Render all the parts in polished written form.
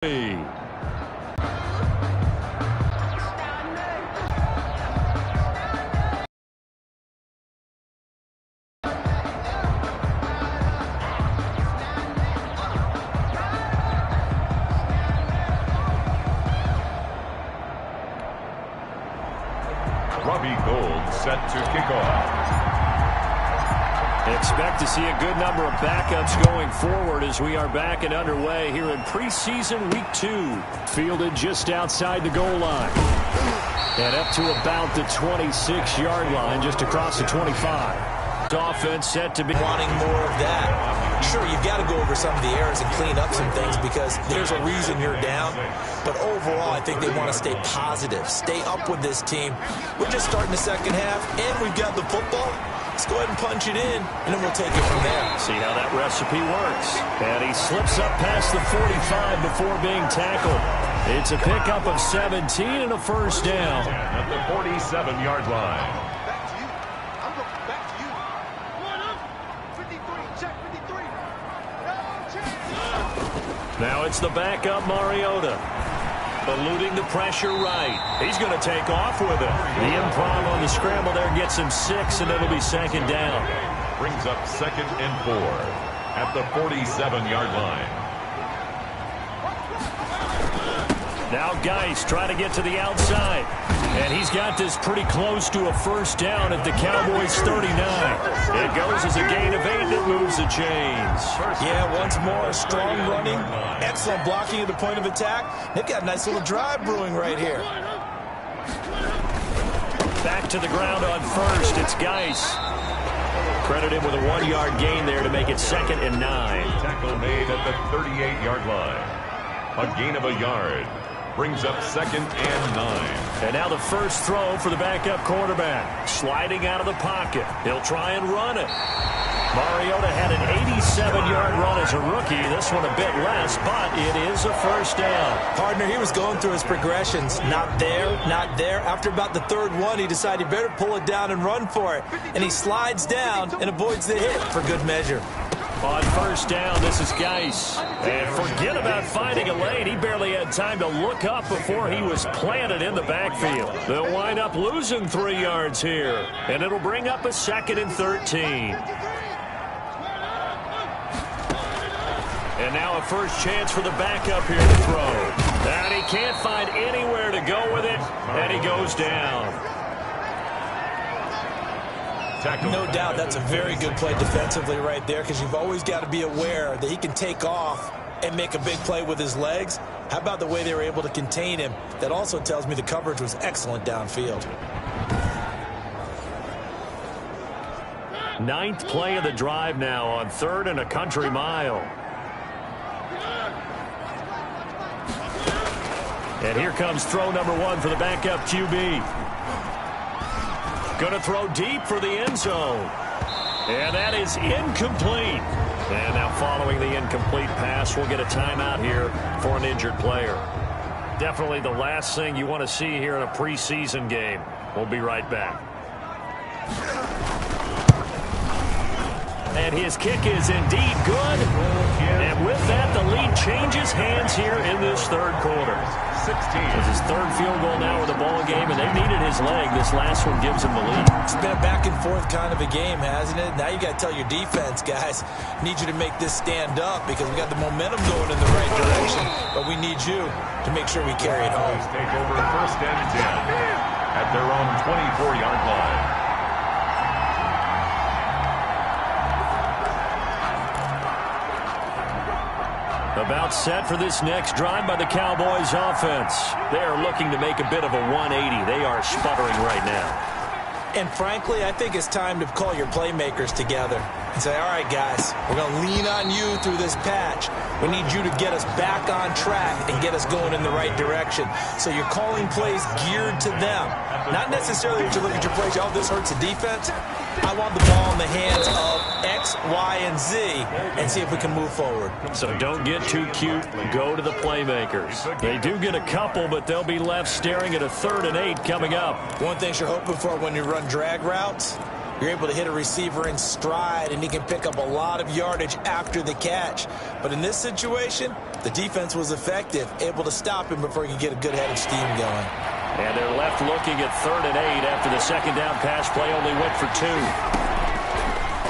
Set to kick off. Expect to see a good number of backups going forward as we are back and underway here in preseason week 2. Fielded just outside the goal line. And up to about the 26-yard line, just across the 25. Offense set to be wanting more of that. Sure, you've got to go over some of the errors and clean up some things because there's a reason you're down. But overall, I think they want to stay positive, stay up with this team. We're just starting the second half, and we've got the football. Let's go ahead and punch it in, and then we'll take it from there. See how that recipe works. And he slips up past the 45 before being tackled. It's a pickup of 17 and a first down. At the 47-yard line. Now it's the backup Mariota. Eluding the pressure right. He's going to take off with it. The improv on the scramble there gets him 6, and it'll be second down. Brings up 2nd and 4 at the 47-yard line. Now Geis trying to get to the outside. And he's got this pretty close to a first down at the Cowboys 39. It goes as a gain of 8 that moves the chains. Yeah, once more, strong running, excellent blocking at the point of attack. They've got a nice little drive brewing right here. Back to the ground on first. It's Geis. Credit him with a 1-yard gain there to make it 2nd and 9. Tackle made at the 38-yard line. A gain of a yard. Brings up 2nd and 9. And now the first throw for the backup quarterback. Sliding out of the pocket. He'll try and run it. Mariota had an 87-yard run as a rookie. This one a bit less, but it is a first down. Partner, he was going through his progressions. Not there, not there. After about the third one, he decided he better pull it down and run for it. And he slides down and avoids the hit for good measure. On first down, this is Geis. And forget about finding a lane. He barely had time to look up before he was planted in the backfield. They'll wind up losing 3 yards here. And it'll bring up a 2nd and 13. And now a first chance for the backup here to throw. And he can't find anywhere to go with it. And he goes down. No doubt that's a very good play defensively right there because you've always got to be aware that he can take off and make a big play with his legs. How about the way they were able to contain him? That also tells me the coverage was excellent downfield. 9th play of the drive now on 3rd and a country mile. And here comes throw number 1 for the backup QB. Going to throw deep for the end zone. And that is incomplete. And now following the incomplete pass, we'll get a timeout here for an injured player. Definitely the last thing you want to see here in a preseason game. We'll be right back. And his kick is indeed good. And with that, the lead changes hands here in this 3rd quarter. 16. It's his 3rd field goal now with the ball game, and they needed his leg. This last one gives him the lead. It's been a back-and-forth kind of a game, hasn't it? Now you got to tell your defense, guys, need you to make this stand up because we got the momentum going in the right direction, but we need you to make sure we carry it home. Take over 1st and 10 at their own 24-yard line. About set for this next drive by the Cowboys offense. They are looking to make a bit of a 180. They are sputtering right now. And frankly, I think it's time to call your playmakers together and say, all right, guys, we're going to lean on you through this patch. We need you to get us back on track and get us going in the right direction. So you're calling plays geared to them. Not necessarily that you look at your plays, oh, this hurts the defense. I want the ball in the hands of X, Y, and Z and see if we can move forward. So don't get too cute. Go to the playmakers. They do get a couple, but they'll be left staring at a 3rd and 8 coming up. One thing you're hoping for when you run drag routes, You're able to hit a receiver in stride, and he can pick up a lot of yardage after the catch. But in this situation, the defense was effective, able to stop him before he could get a good head of steam going. And they're left looking at 3rd and 8 after the second down pass play only went for 2.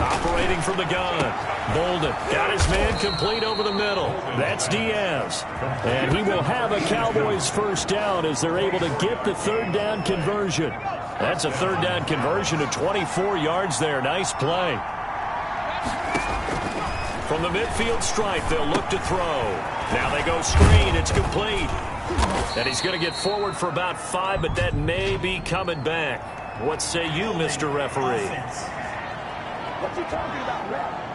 Operating from the gun. Bolden got his man complete over the middle. That's Diaz. And he will have a Cowboys first down as they're able to get the 3rd down conversion. That's a 3rd down conversion of 24 yards there. Nice play. From the midfield stripe, they'll look to throw. Now they go screen. It's complete. And he's going to get forward for about 5, but that may be coming back. What say you, Mr. Referee? What you talking about, ref?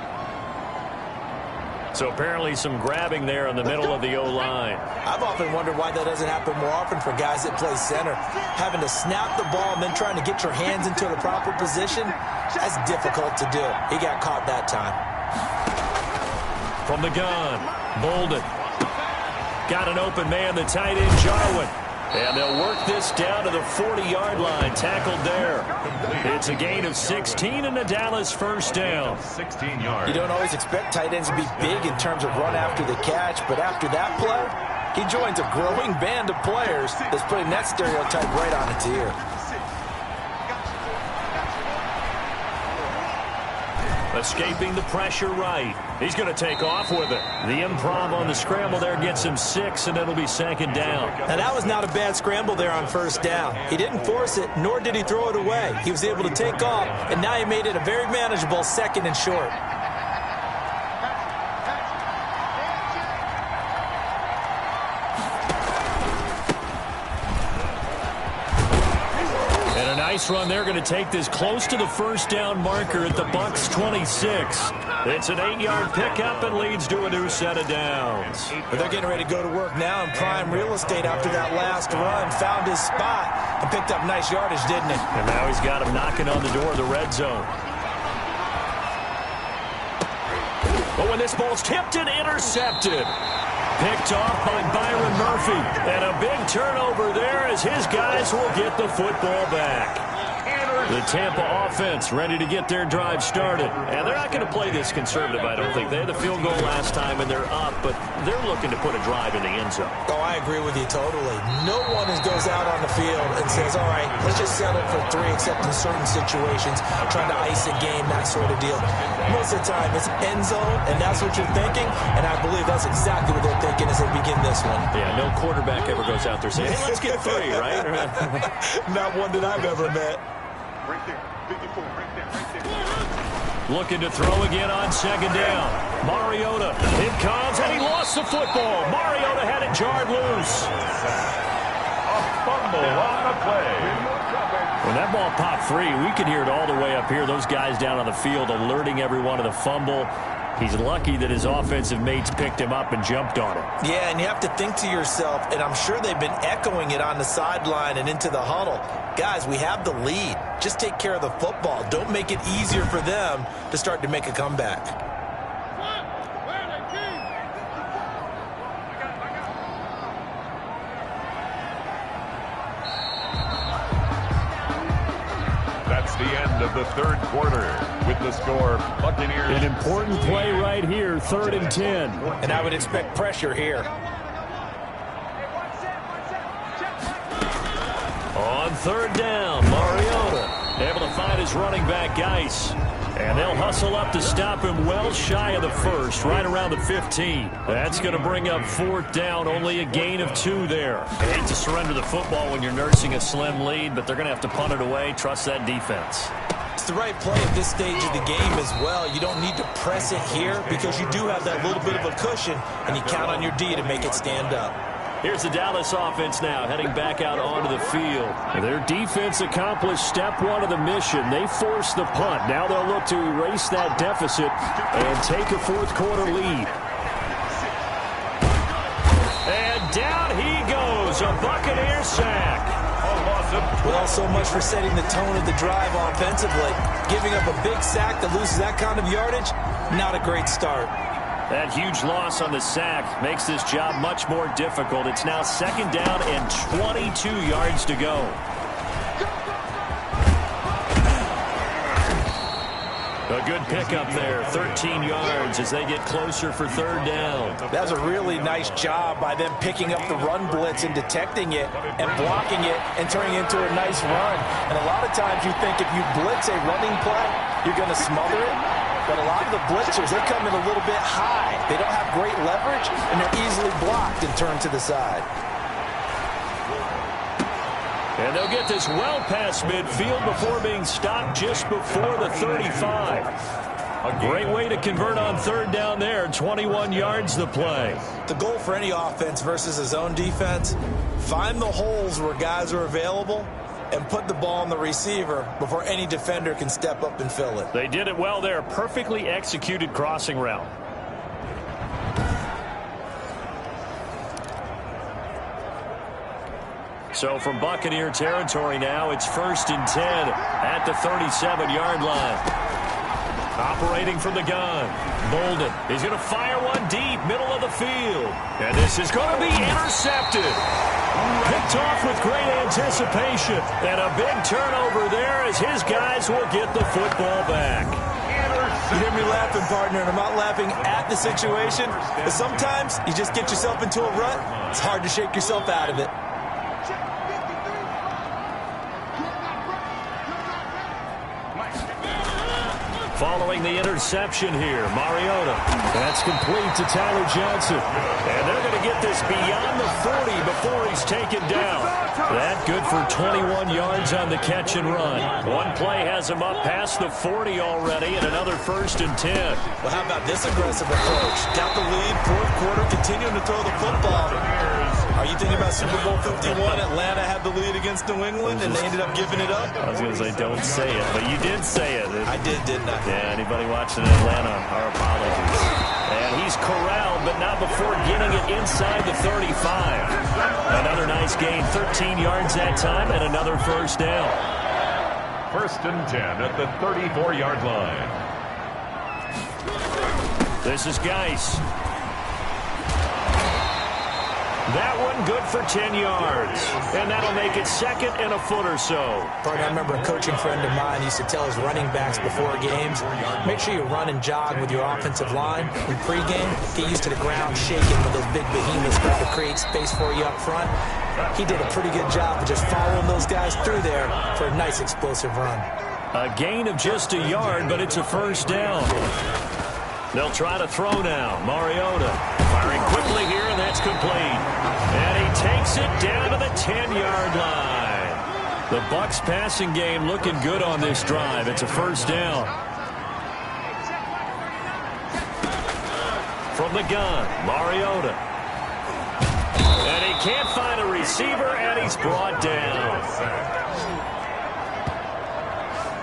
So apparently some grabbing there in the middle of the O-line. I've often wondered why that doesn't happen more often for guys that play center. Having to snap the ball and then trying to get your hands into the proper position, that's difficult to do. He got caught that time. From the gun, Bolden. Got an open man, the tight end, Jarwin. And they'll work this down to the 40-yard line, tackled there. It's a gain of 16 and a Dallas first down. 16 yards. You don't always expect tight ends to be big in terms of run after the catch, but after that play, he joins a growing band of players that's putting that stereotype right on its ear. Escaping the pressure right. He's going to take off with it. The improv on the scramble there gets him 6, and it'll be 2nd down. Now, that was not a bad scramble there on 1st down. He didn't force it, nor did he throw it away. He was able to take off, and now he made it a very manageable 2nd and short. Nice run. They're going to take this close to the first down marker at the Bucs 26. It's an 8-yard pickup and leads to a new set of downs. But they're getting ready to go to work now in prime real estate after that last run. Found his spot and picked up nice yardage, didn't he? And now he's got him knocking on the door of the red zone. But when this ball's tipped and intercepted. Picked off by Byron Murphy. And a big turnover there as his guys will get the football back. The Tampa offense ready to get their drive started. And they're not going to play this conservative, I don't think. They had the field goal last time, and they're up, but they're looking to put a drive in the end zone. Oh, I agree with you totally. No one goes out on the field and says, all right, let's just settle for 3, except in certain situations, trying to ice a game, that sort of deal. Most of the time, it's end zone, and that's what you're thinking, and I believe that's exactly what they're thinking as they begin this one. Yeah, no quarterback ever goes out there saying, hey, let's get 3, right? Not one that I've ever met. Right there. 54, right there. Looking to throw again on 2nd down. Mariota, it comes, and he lost the football. Mariota had it jarred loose. A fumble on the play. When that ball popped free, we could hear it all the way up here. Those guys down on the field alerting everyone of the fumble. He's lucky that his offensive mates picked him up and jumped on him. Yeah, and you have to think to yourself, and I'm sure they've been echoing it on the sideline and into the huddle. Guys, we have the lead. Just take care of the football. Don't make it easier for them to start to make a comeback. That's the end of the 3rd quarter. With the score, Buccaneers. An important play right here, 3rd and 10. And I would expect pressure here. On 3rd down, Mariota able to find his running back, Geis. And they'll hustle up to stop him well shy of the 1st, right around the 15. That's going to bring up 4th down, only a gain of 2 there. I hate to surrender the football when you're nursing a slim lead, but they're going to have to punt it away. Trust that defense. It's the right play at this stage of the game as well. You don't need to press it here because you do have that little bit of a cushion, and you count on your D to make it stand up. Here's the Dallas offense now, heading back out onto the field. Their defense accomplished step 1 of the mission. They forced the punt. Now they'll look to erase that deficit and take a 4th quarter lead. And down he goes, a Buccaneer sack. Well, so much for setting the tone of the drive offensively. Giving up a big sack that loses that kind of yardage, not a great start. That huge loss on the sack makes this job much more difficult. It's now 2nd down and 22 yards to go. good pickup there, 13 yards as they get closer for third down. That was a really nice job by them picking up the run blitz and detecting it and blocking it and turning it into a nice run. And a lot of times you think if you blitz a running play, you're going to smother it. But a lot of the blitzers, they come in a little bit high. They don't have great leverage, and they're easily blocked and turned to the side. And they'll get this well past midfield before being stopped just before the 35. A great way to convert on third down there. 21 yards the play. The goal for any offense versus his own defense, find the holes where guys are available and put the ball on the receiver before any defender can step up and fill it. They did it well there. Perfectly executed crossing route. So from Buccaneer territory now, it's 1st and 10 at the 37-yard line. Operating from the gun. Bolden is going to fire one deep, middle of the field. And this is going to be intercepted. Picked off with great anticipation. And a big turnover there as his guys will get the football back. You hear me laughing, partner, and I'm not laughing at the situation. But sometimes you just get yourself into a rut. It's hard to shake yourself out of it. Following the interception here, Mariota. That's complete to Tyler Johnson. And they're going to get this beyond the 40 before he's taken down. That good for 21 yards on the catch and run. One play has him up past the 40 already, and another 1st and 10. Well, how about this aggressive approach? Got the lead, fourth quarter, continuing to throw the football. Are you thinking about Super Bowl 51? Atlanta had the lead against New England, and they ended up giving it up? I was going to say, don't say it, but you did say it. I did, didn't I? Yeah, anybody watching in Atlanta, our apologies. And he's corralled, but not before getting it inside the 35. Another nice gain, 13 yards that time, and another 1st down. 1st and 10 at the 34-yard line. This is Geis. That one good for 10 yards. And that'll make it 2nd and a foot or so. Partner, I remember a coaching friend of mine used to tell his running backs before games, make sure you run and jog with your offensive line in pregame. Get used to the ground shaking when those big behemoths start to create space for you up front. He did a pretty good job of just following those guys through there for a nice explosive run. A gain of just a yard, but it's a 1st down. They'll try to throw now. Mariota firing quickly here, and that's complete. And he takes it down to the 10-yard line. The Bucs passing game looking good on this drive. It's a 1st down. From the gun, Mariota. And he can't find a receiver, and he's brought down.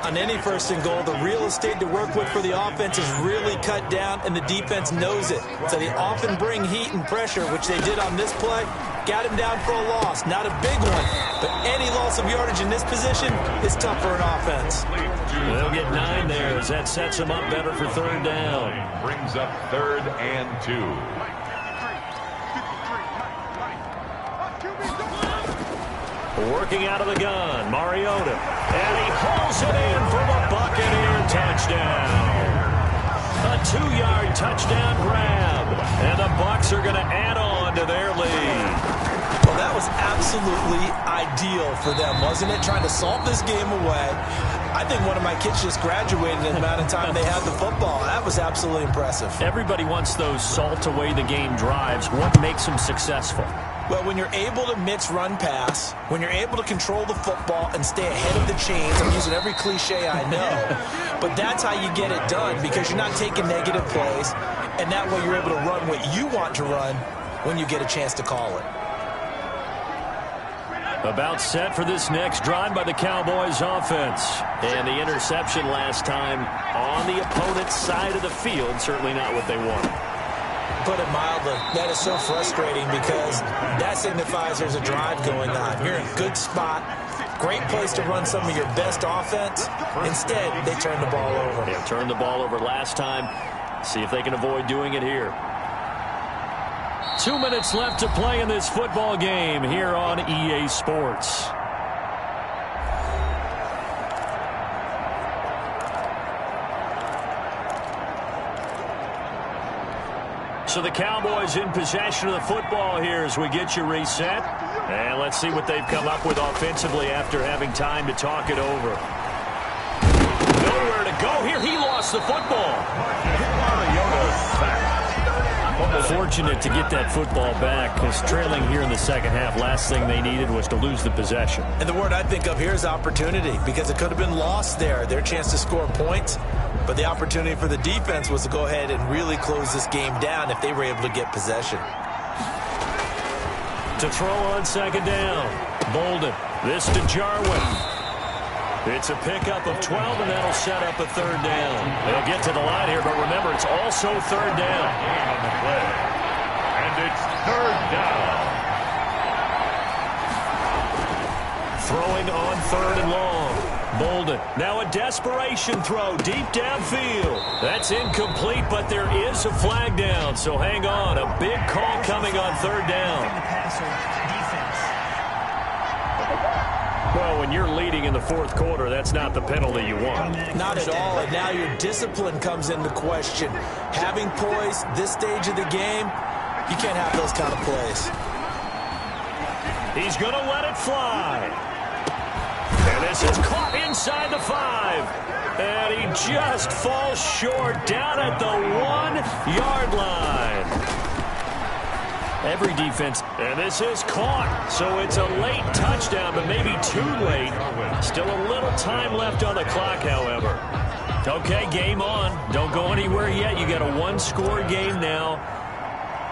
On any 1st and goal, the real estate to work with for the offense is really cut down, and the defense knows it. So they often bring heat and pressure, which they did on this play. Got him down for a loss. Not a big one, but any loss of yardage in this position is tough for an offense. They'll get 9 there as that sets them up better for 3rd down. Brings up 3rd and 2. Working out of the gun, Mariota. And he pulls it in for the Buccaneer touchdown. A 2-yard touchdown grab. And the Bucs are going to add on to their lead. Well, that was absolutely ideal for them, wasn't it? Trying to salt this game away. I think one of my kids just graduated in the amount of time they had the football. That was absolutely impressive. Everybody wants those salt away the game drives. What makes them successful? Well, when you're able to mix run-pass, when you're able to control the football and stay ahead of the chains, I'm using every cliche I know, but that's how you get it done because you're not taking negative plays, and that way you're able to run what you want to run when you get a chance to call it. About set for this next drive by the Cowboys offense. And the interception last time on the opponent's side of the field, certainly not what they wanted. Put it mildly, that is so frustrating because that signifies there's a drive going on. You're in a good spot, great place to run some of your best offense. Instead, they turn the ball over. Yeah, turned the ball over last time. See if they can avoid doing it here. 2 minutes left to play in this football game here on EA Sports. So the Cowboys in possession of the football here as we get you reset. And let's see what they've come up with offensively after having time to talk it over. Nowhere to go here. He lost the football. Fortunate to get that football back, because trailing here in the second half, last thing they needed was to lose the possession. And the word I think of here is opportunity, because it could have been lost there, their chance to score points. But the opportunity for the defense was to go ahead and really close this game down if they were able to get possession. To throw on second down, Bolden. This to Jarwin. It's a pickup of 12, and that'll set up a third down. They'll get to the line here, but remember, it's also third down. And it's third down. Throwing on third and long. Bolden. Now a desperation throw deep downfield. That's incomplete, but there is a flag down, so hang on. A big call coming on third down. Well, when you're leading in the fourth quarter, that's not the penalty you want. Not at all, and now your discipline comes into question. Having poise this stage of the game, you can't have those kind of plays. He's going to let it fly. And this is caught inside the 5. And he just falls short down at the 1-yard line. Every defense, and this is caught. So it's a late touchdown, but maybe too late. Still a little time left on the clock, however. Okay, game on. Don't go anywhere yet. You got a one-score game now.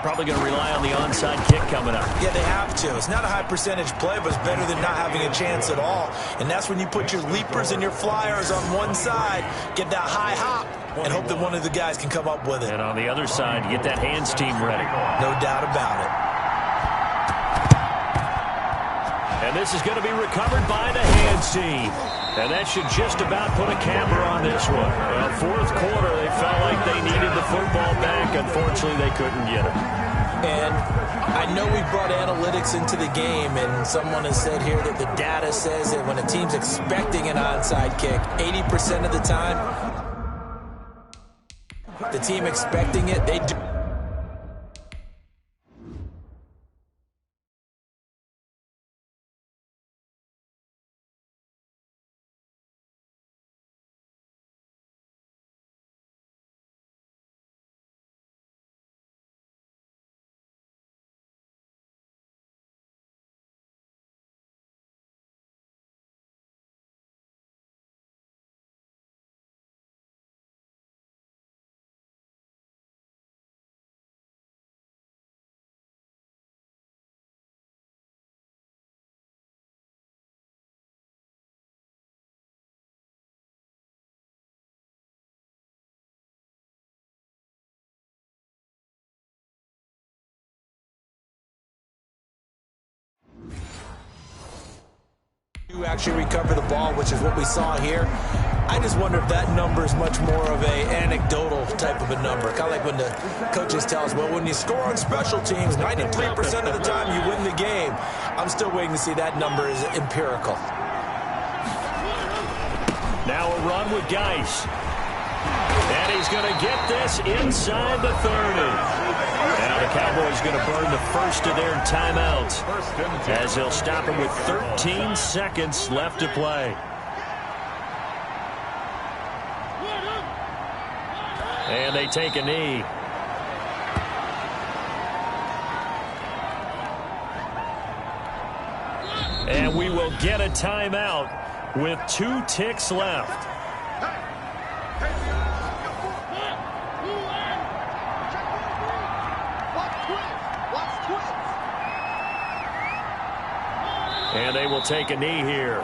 Probably going to rely on the onside kick coming up. Yeah, they have to. It's not a high percentage play, but it's better than not having a chance at all. And that's when you put your leapers and your flyers on one side, get that high hop, and hope that one of the guys can come up with it. And on the other side, get that hands team ready. No doubt about it. And this is going to be recovered by the hands team. And that should just about put a camper on this one. Well, fourth quarter, they felt like they needed the football back. Unfortunately, they couldn't get it. And I know we brought analytics into the game, and someone has said here that the data says that when a team's expecting an onside kick, 80% of the time, the team expecting it, they do. You actually recover the ball, which is what we saw here. I just wonder if that number is much more of a anecdotal type of a number. Kind of like when the coaches tell us, well, when you score on special teams, 93% of the time you win the game. I'm still waiting to see that number is empirical. Now a run with Geis. And he's going to get this inside the 30. Now the Cowboys going to burn the first of their timeouts as they'll stop him with 13 seconds left to play. And they take a knee. And we will get a timeout with 2 ticks left. And they will take a knee here.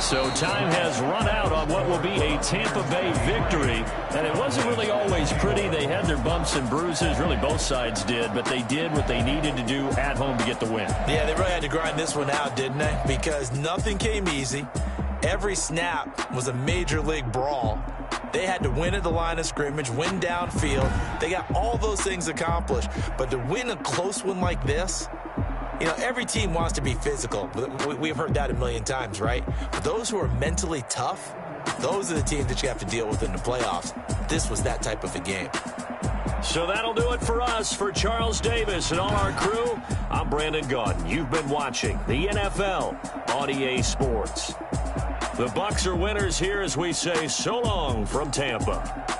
So time has run out on what will be a Tampa Bay victory. And it wasn't really always pretty. They had their bumps and bruises. Really, both sides did. But they did what they needed to do at home to get the win. Yeah, they really had to grind this one out, didn't they? Because nothing came easy. Every snap was a major league brawl. They had to win at the line of scrimmage, win downfield. They got all those things accomplished. But to win a close one like this, you know, every team wants to be physical. We've heard that a million times, right? But those who are mentally tough, those are the teams that you have to deal with in the playoffs. This was that type of a game. So that'll do it for us. For Charles Davis and all our crew, I'm Brandon Gaudin. You've been watching the NFL on EA Sports. The Bucs are winners here as we say so long from Tampa.